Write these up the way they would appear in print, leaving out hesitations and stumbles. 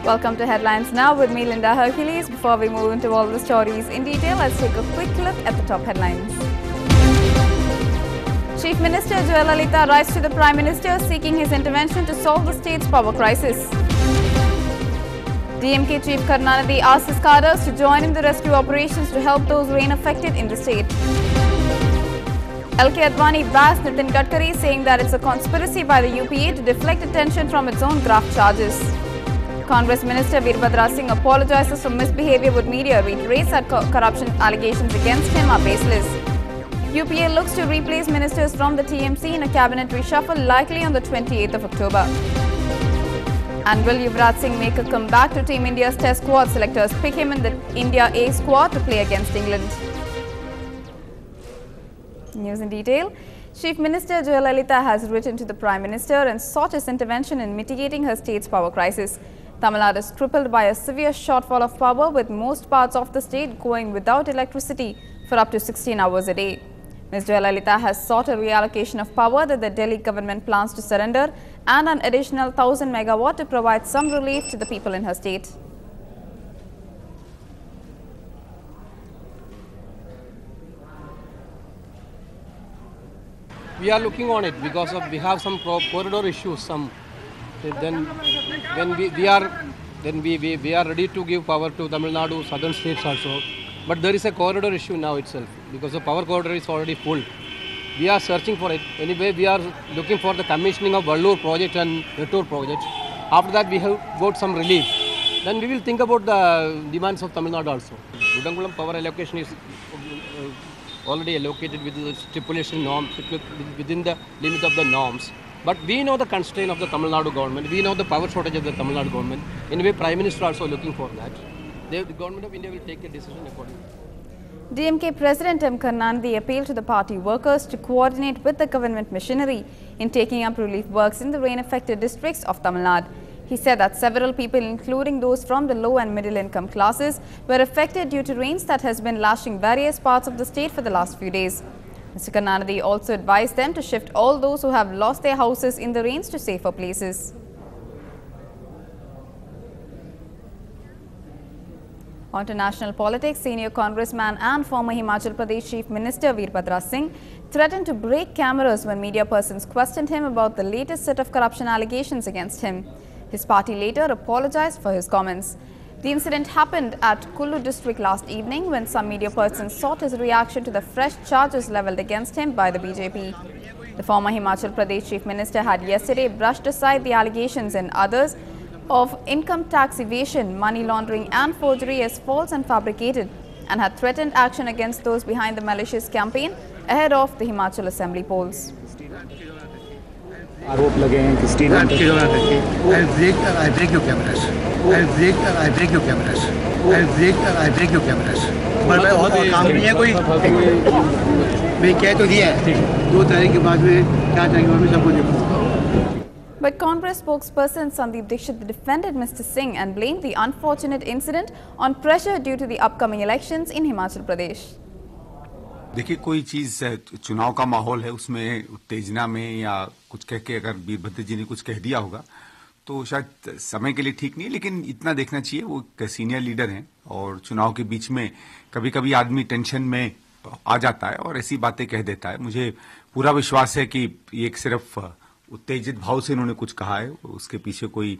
Welcome to Headlines Now with me, Linda Hercules. Before we move into all the stories in detail, let's take a quick look at the top headlines. Chief Minister Jayalalitha writes to the Prime Minister seeking his intervention to solve the state's power crisis. DMK Chief Karunanidhi asks his cadres to join in the rescue operations to help those rain affected in the state. LK Advani bashed Nitin Gadkari, saying that it's a conspiracy by the UPA to deflect attention from its own graft charges. Congress Minister Veerbhadra Singh apologizes for misbehavior with media, reiterates that corruption allegations against him are baseless. UPA looks to replace ministers from the TMC in a cabinet reshuffle likely on the 28th of October. And will Yuvraj Singh make a comeback to Team India's Test squad? Selectors pick him in the India A squad to play against England. News in detail. Chief Minister Jayalalitha has written to the Prime Minister and sought his intervention in mitigating her state's power crisis. Tamil Nadu is crippled by a severe shortfall of power, with most parts of the state going without electricity for up to 16 hours a day. Ms. Jayalalitha has sought a reallocation of power that the Delhi government plans to surrender and an additional 1,000 megawatt to provide some relief to the people in her state. We are looking on it because we have some corridor issues. Then we are ready to give power to Tamil Nadu, southern states also. But there is a corridor issue now itself because the power corridor is already full. We are searching for it. Anyway, we are looking for the commissioning of Vellore project and Nettur project. After that, we have got some relief. Then we will think about the demands of Tamil Nadu also. Udangulam power allocation is already allocated within the stipulation norms, within the limit of the norms. But we know the constraint of the Tamil Nadu government. We know the power shortage of the Tamil Nadu government. Anyway, Prime Minister also looking for that. The government of India will take a decision accordingly. DMK President M. Karunanidhi appealed to the party workers to coordinate with the government machinery in taking up relief works in the rain-affected districts of Tamil Nadu. He said that several people, including those from the low and middle income classes, were affected due to rains that has been lashing various parts of the state for the last few days. Mr. Karunanidhi also advised them to shift all those who have lost their houses in the rains to safer places. On to national politics, senior congressman and former Himachal Pradesh Chief Minister Veerbhadra Singh threatened to break cameras when media persons questioned him about the latest set of corruption allegations against him. His party later apologized for his comments. The incident happened at Kullu district last evening when some media persons sought his reaction to the fresh charges levelled against him by the BJP. The former Himachal Pradesh Chief Minister had yesterday brushed aside the allegations and others of income tax evasion, money laundering and forgery as false and fabricated, and had threatened action against those behind the malicious campaign ahead of the Himachal Assembly polls. आरोप लगे हैं कि steel I break your cameras. I break your cameras. I break your cameras. पर और काम नहीं है कोई. मैं कह तो दिया है 2 तारीख के बाद में 4 तारीख के बाद में सबको देखूँगा. But Congress spokesperson Sandeep Dixit defended Mr. Singh and blamed the unfortunate incident on pressure due to the upcoming elections in Himachal Pradesh. देखिए, कोई चीज चुनाव का माहौल है, उसमें उत्तेजना में या कुछ कह के अगर वीरभद्र जी ने कुछ कह दिया होगा तो शायद समय के लिए ठीक नहीं है, लेकिन इतना देखना चाहिए वो एक सीनियर लीडर हैं और चुनाव के बीच में कभी कभी आदमी टेंशन में आ जाता है और ऐसी बातें कह देता है। मुझे पूरा विश्वास है कि ये एक सिर्फ उत्तेजित भाव से उन्होंने कुछ कहा है, उसके पीछे कोई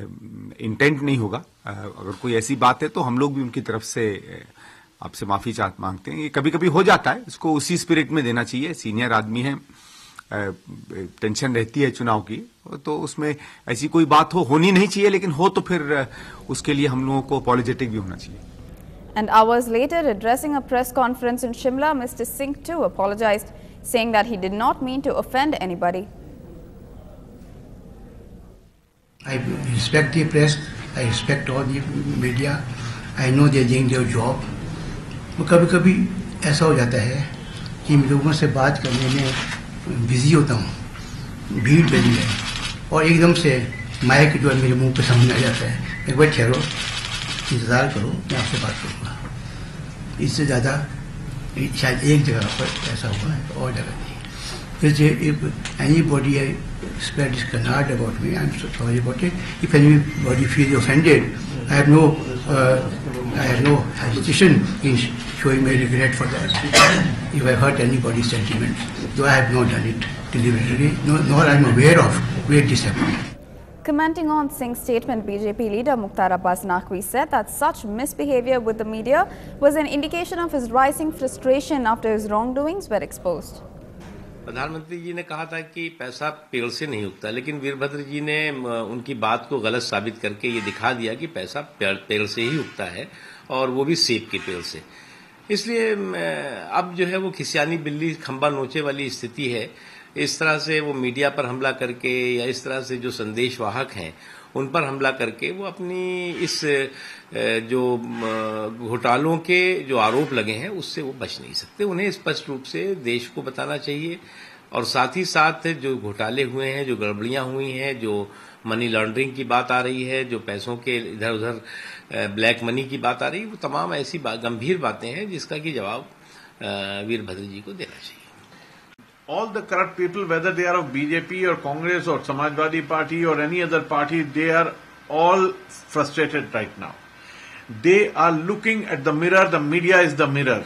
इंटेंट नहीं होगा। अगर कोई ऐसी बात है तो हम लोग भी उनकी तरफ से आपसे माफी मांगते हैं। ये कभी कभी हो जाता है, इसको उसी स्पिरिट में देना चाहिए। सीनियर आदमी है, टेंशन रहती है चुनाव की, तो उसमें ऐसी कोई बात होनी नहीं चाहिए, लेकिन हो तो फिर उसके लिए हम लोगों को अपॉलोजेटिक भी होना चाहिए। And hours later, addressing a press conference in Shimla, Mr. Singh too apologized, saying that he did not mean to offend anybody. I respect the press. I respect all the media. I know they are doing their job. कभी-कभी ऐसा हो जाता है कि लोगों से बात करने में बिजी होता हूँ, भीड़ लगी है और एकदम से माइक जो है मेरे मुंह पे सामने आ जाता है। एक बार ठहरो, इंतज़ार करो, मैं आपसे बात करूँगा। इससे ज़्यादा शायद एक जगह पर ऐसा हुआ है और जगह नहीं। फिर एनी बॉडी है spread this canard about me. I'm so sorry about it. If anybody feels offended, I have no hesitation in showing my regret for that. If I hurt anybody's sentiments, though I have not done it deliberately, nor I'm aware of great disappointment. Commenting on Singh's statement, BJP leader Mukhtar Abbas Naqvi said that such misbehavior with the media was an indication of his rising frustration after his wrongdoings were exposed. प्रधानमंत्री जी ने कहा था कि पैसा पेड़ से नहीं उगता, लेकिन वीरभद्र जी ने उनकी बात को गलत साबित करके ये दिखा दिया कि पैसा पेड़ से ही उगता है, और वो भी सेब के पेड़ से। इसलिए अब जो है वो खिसियानी बिल्ली खंबा नोचे वाली स्थिति है। इस तरह से वो मीडिया पर हमला करके या इस तरह से जो संदेशवाहक हैं उन पर हमला करके वो अपनी इस जो घोटालों के जो आरोप लगे हैं उससे वो बच नहीं सकते। उन्हें स्पष्ट रूप से देश को बताना चाहिए, और साथ ही साथ जो घोटाले हुए हैं, जो गड़बड़ियां हुई हैं, जो मनी लॉन्ड्रिंग की बात आ रही है, जो पैसों के इधर उधर ब्लैक मनी की बात आ रही है, वो तमाम ऐसी गंभीर बातें हैं जिसका कि जवाब वीरभद्र जी को देना चाहिए। All the corrupt people, whether they are of BJP or Congress or Samajwadi Party or any other party, they are all frustrated right now. They are looking at the mirror. The media is the mirror.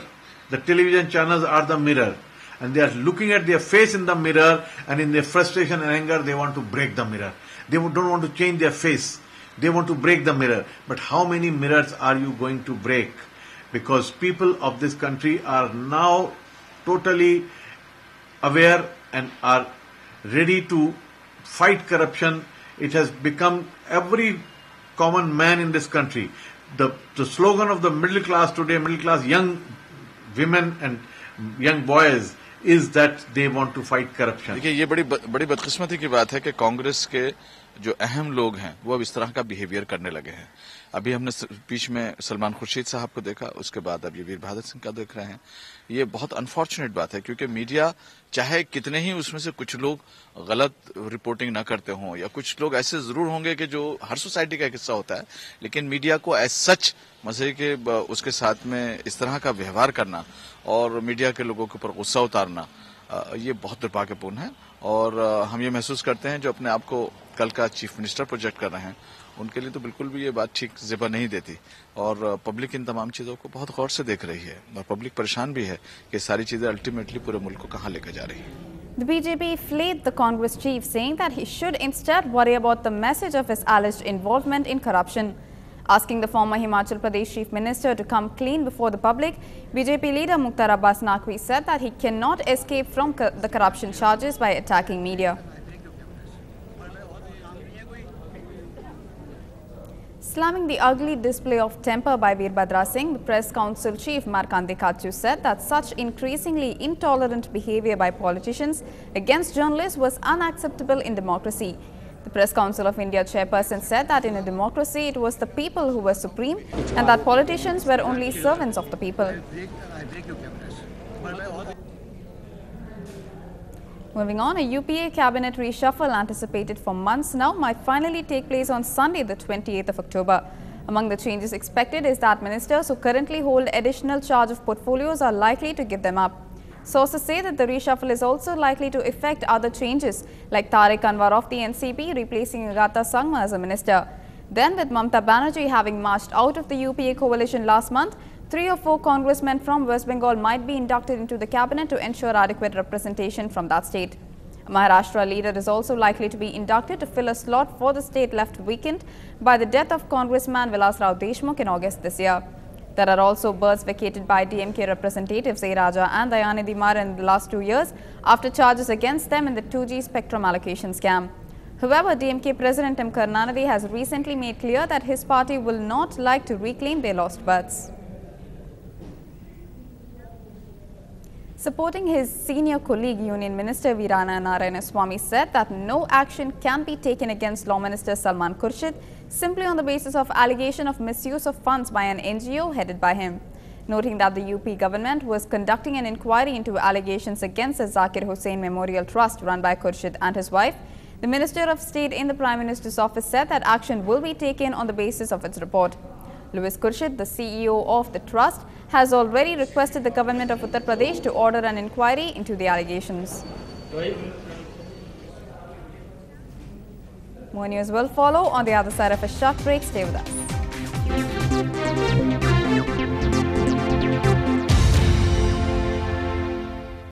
The television channels are the mirror. And they are looking at their face in the mirror, and in their frustration and anger, they want to break the mirror. They don't want to change their face. They want to break the mirror. But how many mirrors are you going to break? Because people of this country are now totally aware and are ready to fight corruption. It has become every common man in this country. The slogan of the middle class today, middle class young women and young boys, is that they want to fight corruption. देखिए, ये बड़ी बदकिस्मती की बात है कि कांग्रेस के जो अहम लोग हैं वो अब इस तरह का बिहेवियर करने लगे हैं। अभी हमने बीच में सलमान खुर्शीद साहब को देखा, उसके बाद अब ये वीरभद्र सिंह का देख रहे हैं। ये बहुत अनफॉर्चुनेट बात है, क्योंकि मीडिया चाहे कितने ही उसमें से कुछ लोग गलत रिपोर्टिंग ना करते हों, या कुछ लोग ऐसे जरूर होंगे कि जो हर सोसाइटी का हिस्सा होता है, लेकिन मीडिया को एज सच मसले के उसके साथ में इस तरह का व्यवहार करना और मीडिया के लोगों के ऊपर गुस्सा उतारना, ये बहुत दुर्भाग्यपूर्ण है। और हम ये महसूस करते हैं जो अपने आप को कल का चीफ मिनिस्टर प्रोजेक्ट कर रहे हैं, उनके लिए तो बिल्कुल भी ये बात ठीक ज़िबा नहीं देती। और पब्लिक इन तमाम चीज़ों को बहुत गौर से देख रही है, और पब्लिक परेशान भी है कि सारी चीज़ें अल्टीमेटली पूरे मुल्क को कहाँ लेकर जा रही है। The BJP flayed the Congress chief, saying that he should instead worry about the message of his alleged involvement in corruption. Asking the former Himachal Pradesh Chief Minister to come clean before the public, BJP leader Mukhtar Abbas Naqvi said that he cannot escape from the corruption charges by attacking media. Slamming the ugly display of temper by Veerbhadra Singh, the Press Council Chief Markandeya Katchu said that such increasingly intolerant behavior by politicians against journalists was unacceptable in democracy. The Press Council of India chairperson said that in a democracy it was the people who were supreme and that politicians were only servants of the people. Moving on, a UPA cabinet reshuffle anticipated for months now might finally take place on Sunday, the 28th of October. Among the changes expected is that ministers who currently hold additional charge of portfolios are likely to give them up. Sources say that the reshuffle is also likely to affect other changes, like Tariq Anwar of the NCP replacing Agatha Sangma as a minister. Then, with Mamata Banerjee having marched out of the UPA coalition last month, 3 or 4 congressmen from West Bengal might be inducted into the cabinet to ensure adequate representation from that state. A Maharashtra leader is also likely to be inducted to fill a slot for the state left vacant by the death of Congressman Vilas Rao Deshmukh in August this year. There are also berths vacated by DMK representatives A. Raja and Dayanidhi Maran in the last 2 years after charges against them in the 2G spectrum allocation scam. However, DMK President M. Karunanidhi has recently made clear that his party will not like to reclaim their lost berths. Supporting his senior colleague, Union Minister Veerana Narayanaswamy said that no action can be taken against Law Minister Salman Khurshid simply on the basis of allegation of misuse of funds by an NGO headed by him. Noting that the UP government was conducting an inquiry into allegations against the Zakir Hussain Memorial Trust run by Khurshid and his wife, the Minister of State in the Prime Minister's office said that action will be taken on the basis of its report. Louis Khurshid, the CEO of the trust, has already requested the government of Uttar Pradesh to order an inquiry into the allegations. More news will follow on the other side of a short break. Stay with us.